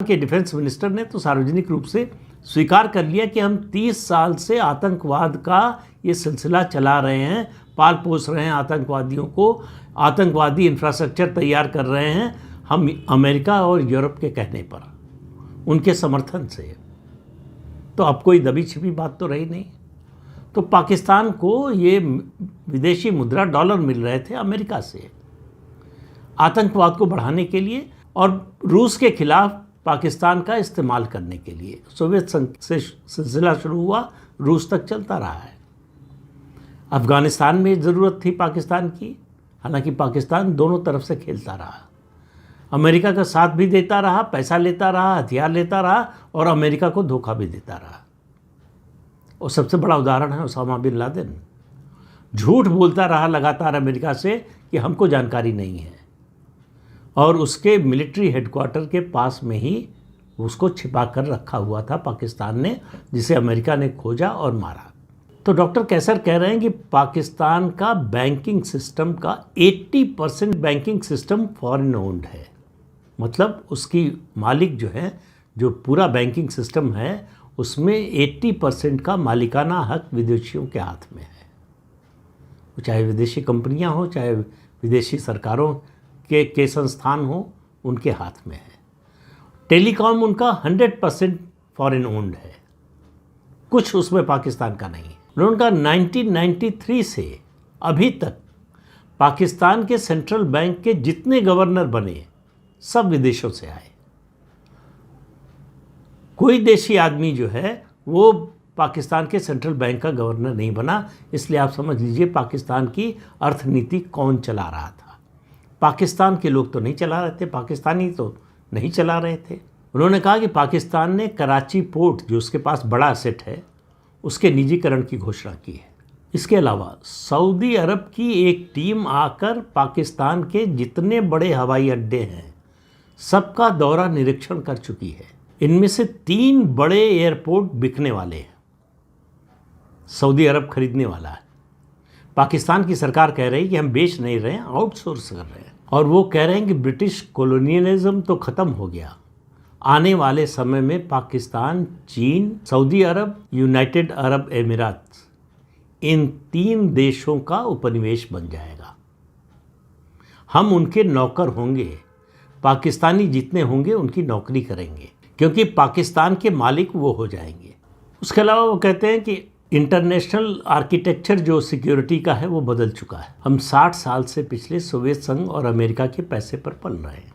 के defence minister ने तो सार्वजनिक रूप से स्वीकार कर लिया कि हम 30 साल से आतंकवाद का ये सिलसिला चला रहे हैं, पाल पोस रहे हैं आतंकवादियों को, आतंकवादी इंफ्रास्ट्रक्चर तैयार कर रहे हैं हम अमेरिका और यूरोप के कहने पर, उनके समर्थन से। तो अब कोई दबी छिपी बात तो रही नहीं। तो पाकिस्तान को ये विदेशी मुद्रा डॉलर मिल रहे थे अमेरिका से आतंकवाद को बढ़ाने के लिए और रूस के खिलाफ पाकिस्तान का इस्तेमाल करने के लिए। सोवियत संघ से सिलसिला शुरू हुआ, रूस तक चलता रहा है। अफगानिस्तान में ज़रूरत थी पाकिस्तान की, हालांकि पाकिस्तान दोनों तरफ से खेलता रहा, अमेरिका का साथ भी देता रहा, पैसा लेता रहा, हथियार लेता रहा और अमेरिका को धोखा भी देता रहा। और सबसे बड़ा उदाहरण है ओसामा बिन लादेन, झूठ बोलता रहा लगातार अमेरिका से कि हमको जानकारी नहीं है, और उसके मिलिट्री हेडक्वार्टर के पास में ही उसको छिपा कर रखा हुआ था पाकिस्तान ने, जिसे अमेरिका ने खोजा और मारा। तो डॉक्टर कैसर कह रहे हैं कि पाकिस्तान का बैंकिंग सिस्टम का 80% बैंकिंग सिस्टम फॉरेन ओन्ड है, मतलब उसकी मालिक जो है, जो पूरा बैंकिंग सिस्टम है उसमें 80% का मालिकाना हक विदेशियों के हाथ में है। चाहे विदेशी कंपनियां हो, चाहे विदेशी सरकारों के संस्थान हो, उनके हाथ में है। टेलीकॉम उनका 100% फॉरेन ओन्ड है, कुछ उसमें पाकिस्तान का नहीं है। उनका 1993 से अभी तक पाकिस्तान के सेंट्रल बैंक के जितने गवर्नर बने सब विदेशों से आए। कोई देशी आदमी जो है वो पाकिस्तान के सेंट्रल बैंक का गवर्नर नहीं बना। इसलिए आप समझ लीजिए पाकिस्तान की अर्थनीति कौन चला रहा था। पाकिस्तान के लोग तो नहीं चला रहे थे, पाकिस्तानी तो नहीं चला रहे थे। उन्होंने कहा कि पाकिस्तान ने कराची पोर्ट, जो उसके पास बड़ा एसेट है, उसके निजीकरण की घोषणा की है। इसके अलावा सऊदी अरब की एक टीम आकर पाकिस्तान के जितने बड़े हवाई अड्डे हैं सबका दौरा निरीक्षण कर चुकी है। इनमें से 3 बड़े एयरपोर्ट बिकने वाले हैं, सऊदी अरब खरीदने वाला है। पाकिस्तान की सरकार कह रही है कि हम बेच नहीं रहे हैं, आउटसोर्स कर रहे हैं। और वो कह रहे हैं कि ब्रिटिश कॉलोनियलिज्म तो ख़त्म हो गया, आने वाले समय में पाकिस्तान, चीन, सऊदी अरब, यूनाइटेड अरब एमिरात, इन 3 देशों का उपनिवेश बन जाएगा। हम उनके नौकर होंगे, पाकिस्तानी जितने होंगे उनकी नौकरी करेंगे, क्योंकि पाकिस्तान के मालिक वो हो जाएंगे। उसके अलावा वो कहते हैं कि इंटरनेशनल आर्किटेक्चर जो सिक्योरिटी का है वो बदल चुका है। हम 60 साल से पिछले सोवियत संघ और अमेरिका के पैसे पर पल रहे हैं।